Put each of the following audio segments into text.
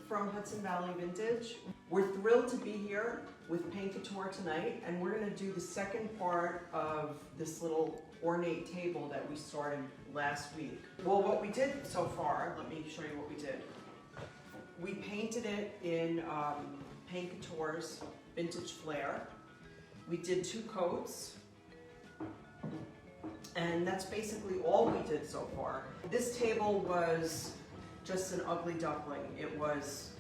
from Hudson Valley Vintage. We're thrilled to be here with Paint Couture tonight, and we're going to do the second part of this little ornate table that we started last week. Well, what we did so far, let me show you what we did. We painted it in Paint Couture's Vintage Flair. We did 2 coats, and that's basically all we did so far. This table was just an ugly duckling. It was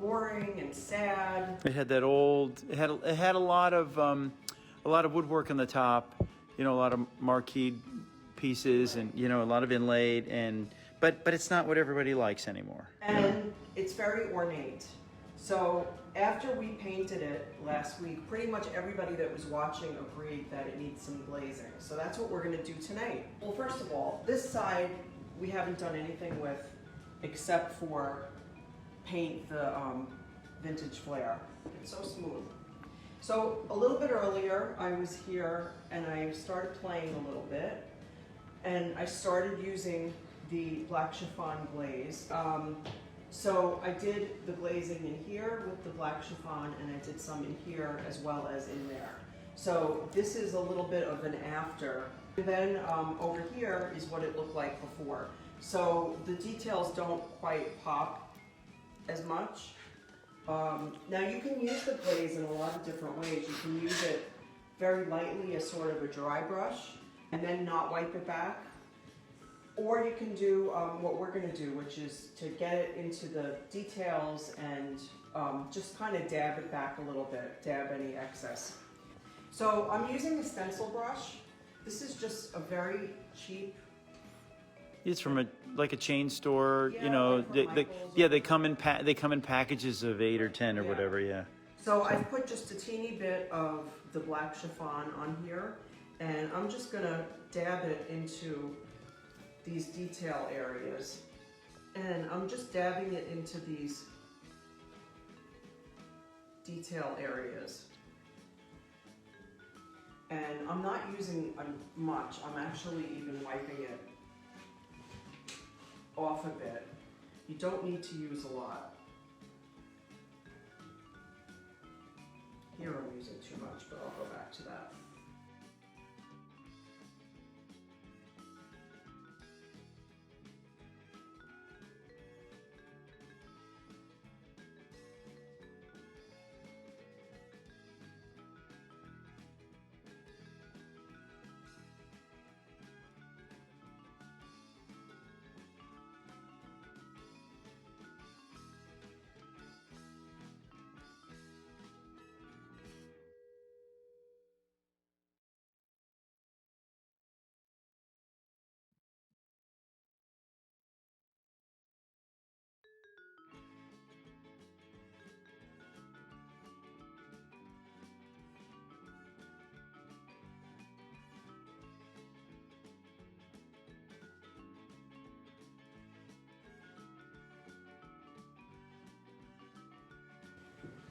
boring and sad. It had that old. It had a lot of woodwork on the top. You know, a lot of marquee pieces, and you know, a lot of inlaid, and but it's not what everybody likes anymore. And it's very ornate. So after we painted it last week, pretty much everybody that was watching agreed that it needs some glazing. So that's what we're going to do tonight. Well, first of all, this side we haven't done anything with except for paint the Vintage Flair. It's so smooth. So a little bit earlier I was here and I started playing a little bit, and I started using the Black Chiffon glaze. So I did the glazing in here with the Black Chiffon, and I did some in here as well as in there. So this is a little bit of an after. And then over here is what it looked like before. So the details don't quite pop as much. Now you can use the glaze in a lot of different ways. You can use it very lightly as sort of a dry brush and then not wipe it back. Or you can do what we're going to do, which is to get it into the details and just kind of dab it back a little bit, dab any excess. So I'm using a stencil brush. This is just a very cheap. It's from a chain store. Yeah, you know, like they come in packages of 8 or 10 or whatever. Yeah. So I've put just a teeny bit of the Black Chiffon on here, and I'm just going to dab it into these detail areas, and I'm just dabbing it into these detail areas, and I'm not using much. I'm actually even wiping it off a bit. You don't need to use a lot. Here I'm using too much, but I'll go back to that.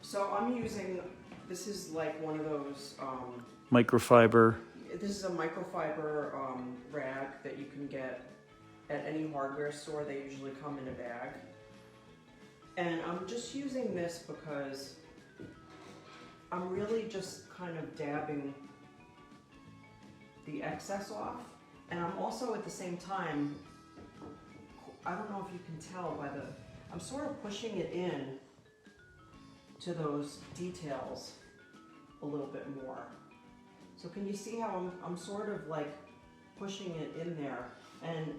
So I'm using, this is like one of those Microfiber. this is a microfiber rag that you can get at any hardware store. They usually come in a bag. And I'm just using this because I'm really just kind of dabbing the excess off. And I'm also at the same time, I don't know if you can tell by I'm sort of pushing it in to those details a little bit more. So can you see how I'm sort of like pushing it in there? And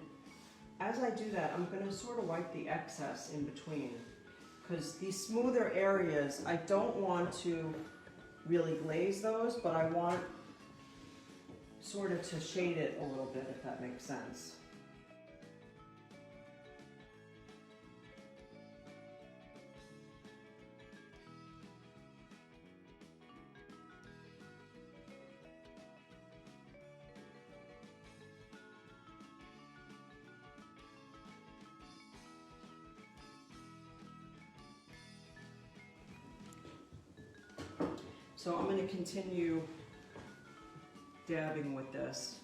as I do that, I'm going to sort of wipe the excess in between, because these smoother areas, I don't want to really glaze those, but I want sort of to shade it a little bit, if that makes sense. So I'm going to continue dabbing with this.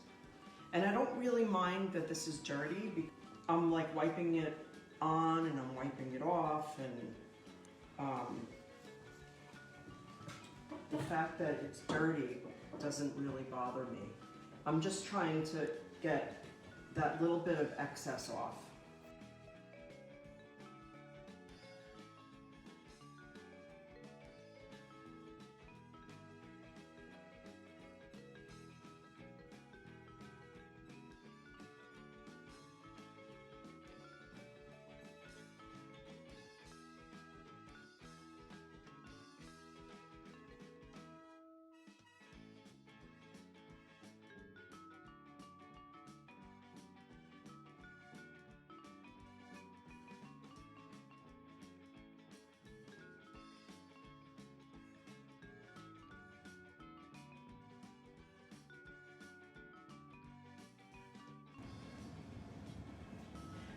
And I don't really mind that this is dirty. I'm like wiping it on and I'm wiping it off, and the fact that it's dirty doesn't really bother me. I'm just trying to get that little bit of excess off.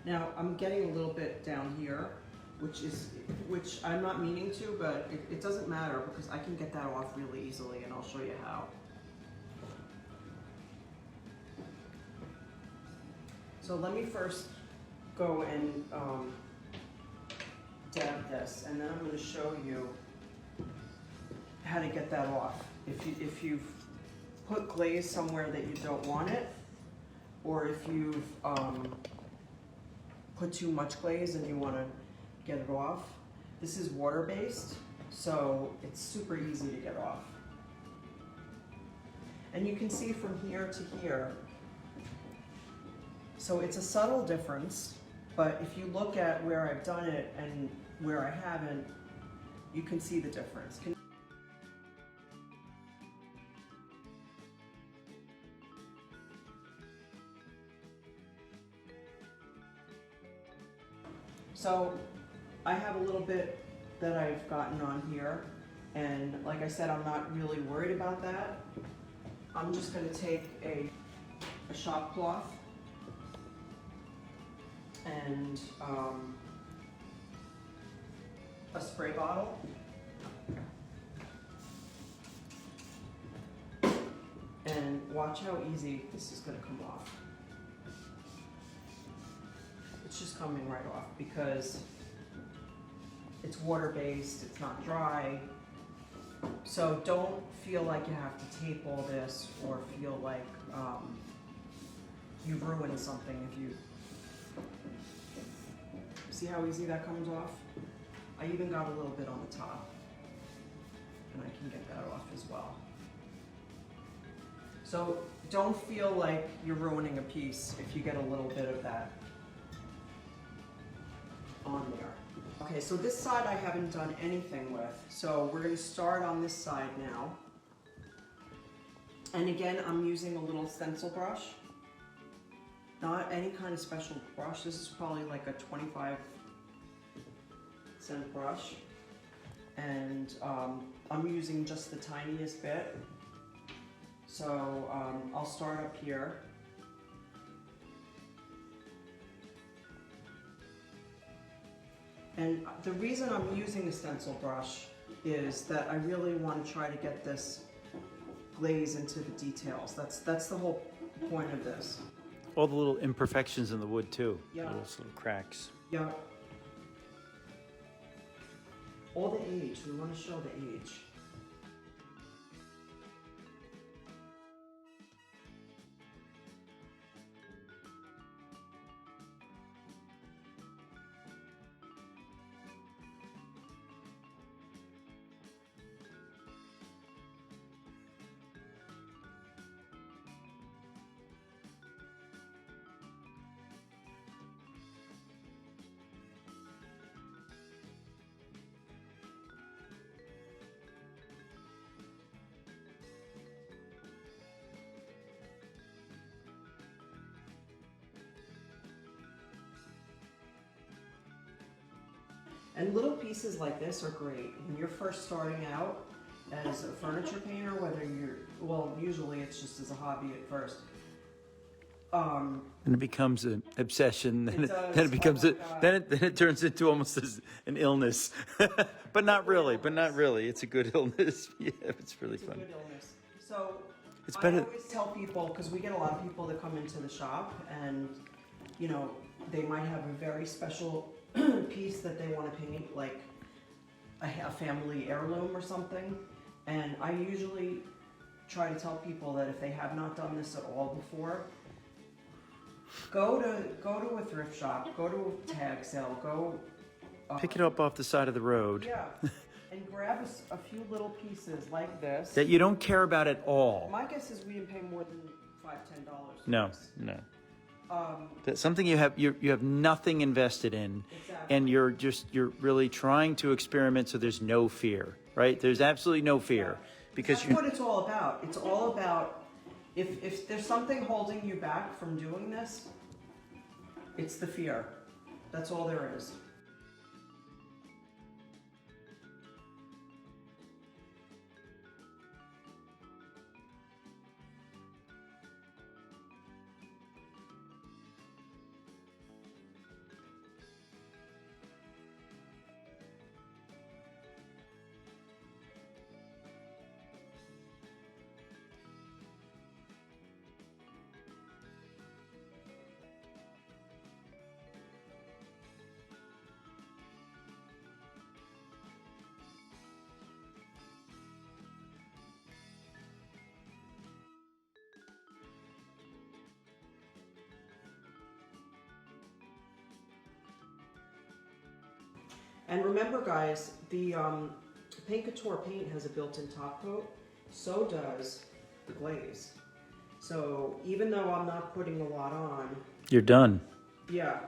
Now I'm getting a little bit down here, which I'm not meaning to, but it doesn't matter because I can get that off really easily, and I'll show you how. So let me first go and dab this, and then I'm going to show you how to get that off. If you've put glaze somewhere that you don't want it, or if you've put too much glaze and you want to get it off. This is water-based, so it's super easy to get off. And you can see from here to here. So it's a subtle difference, but if you look at where I've done it and where I haven't, you can see the difference. So I have a little bit that I've gotten on here, and like I said, I'm not really worried about that. I'm just going to take a shop cloth and a spray bottle, and watch how easy this is going to come off. It's just coming right off because it's water-based, it's not dry. So don't feel like you have to tape all this or feel like you've ruined something if you... See how easy that comes off? I even got a little bit on the top, and I can get that off as well. So don't feel like you're ruining a piece if you get a little bit of that on there. Okay, so this side I haven't done anything with, so we're going to start on this side now. And again, I'm using a little stencil brush, not any kind of special brush. This is probably like a 25-cent brush, and I'm using just the tiniest bit. So I'll start up here. And the reason I'm using the stencil brush is that I really want to try to get this glaze into the details. That's the whole point of this. All the little imperfections in the wood too. Yeah. Little cracks. Yeah. All the age. We want to show the age. And little pieces like this are great when you're first starting out as a furniture painter, whether you're, well, usually it's just as a hobby at first. And it becomes an obsession. Then does. it becomes Oh my God. then it turns into almost as an illness, but not really. But not really. It's a good illness. Yeah, it's really fun. It's a good illness. So It's I better. always tell people, because we get a lot of people that come into the shop, and you know they might have a very special piece that they want to paint, like a family heirloom or something. And I usually try to tell people that if they have not done this at all before, go to a thrift shop, go to a tag sale, go Pick it up off the side of the road. yeah, and grab a few little pieces like this. That you don't care about at all. My guess is we didn't pay more than $5-10. No, no. That's something you have nothing invested in, Exactly. and you're really trying to experiment, so there's no fear, right? There's absolutely no fear because That's what it's all about. It's all about if there's something holding you back from doing this, it's the fear. That's all there is. And remember, guys, the Paint Couture paint has a built-in top coat. So does the glaze. So even though I'm not putting a lot on, you're done. yeah.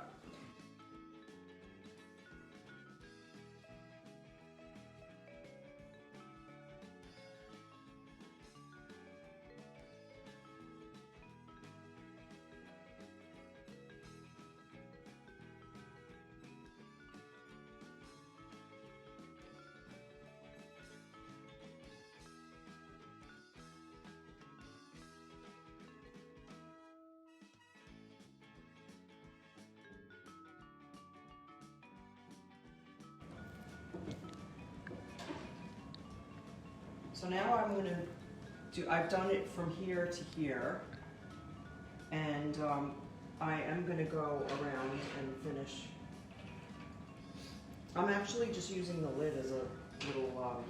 So now I'm going to do, I've done it from here to here, and I am going to go around and finish. I'm actually just using the lid as a little,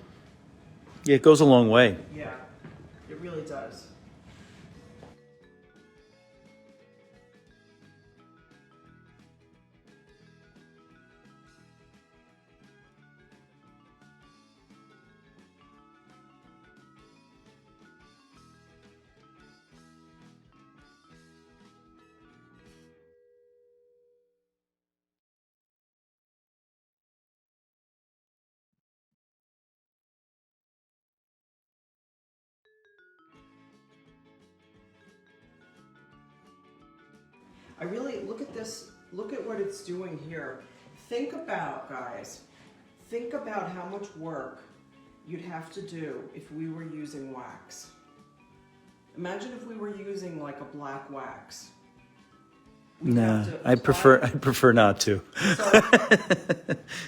Yeah, it goes a long way. yeah, it really does. I really, look at this, look at what it's doing here. Think about, guys, think about how much work you'd have to do if we were using wax. Imagine if we were using like a black wax. No, I prefer not to.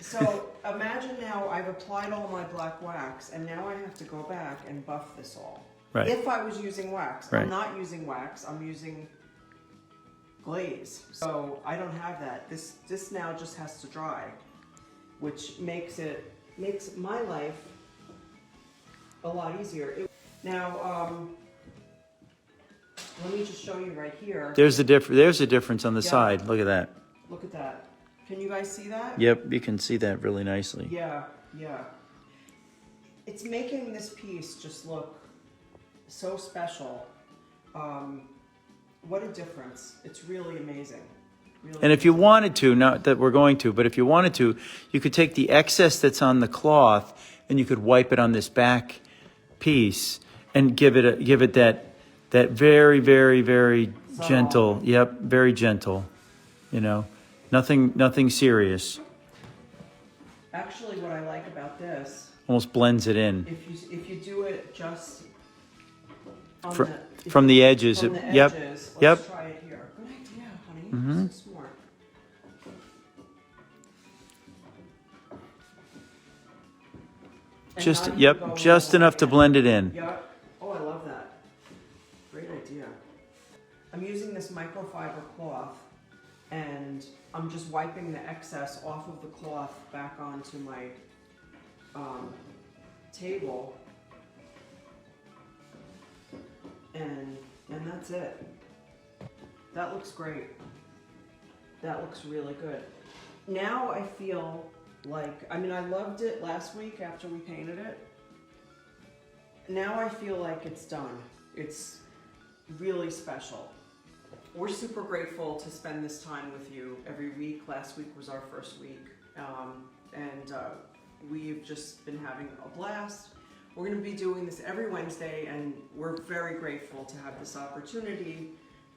So imagine now I've applied all my black wax and now I have to go back and buff this all. Right. If I was using wax. Right. I'm not using wax, I'm using glaze. So I don't have that. This now just has to dry, which makes my life a lot easier. Now, let me just show you right here. There's a difference on the side. Look at that. Look at that. Can you guys see that? Yep, you can see that really nicely. Yeah, yeah. It's making this piece just look so special. What a difference. It's really amazing. Really And if you wanted to, not that we're going to, but if you wanted to, you could take the excess that's on the cloth and you could wipe it on this back piece and give it that very, very, very gentle. Yep, very gentle. You know, nothing serious. Actually, what I like about this, Almost blends it in. if you do it just on From the edges. From the edges. Yep. Let's Yep. try it here. Good idea, honey. Mm-hmm. So smart. And Just now you can go just all enough to the way blend it in. Yep. Oh, I love that. Great idea. I'm using this microfiber cloth, and I'm just wiping the excess off of the cloth back onto my table, and that's it. That looks great. That looks really good. Now I feel like, I mean, I loved it last week after we painted it. Now I feel like it's done. It's really special. We're super grateful to spend this time with you every week. Last week was our first week, and we've just been having a blast. We're going to be doing this every Wednesday, and we're very grateful to have this opportunity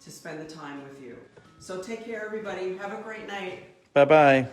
to spend the time with you. So take care, everybody. Have a great night. Bye-bye.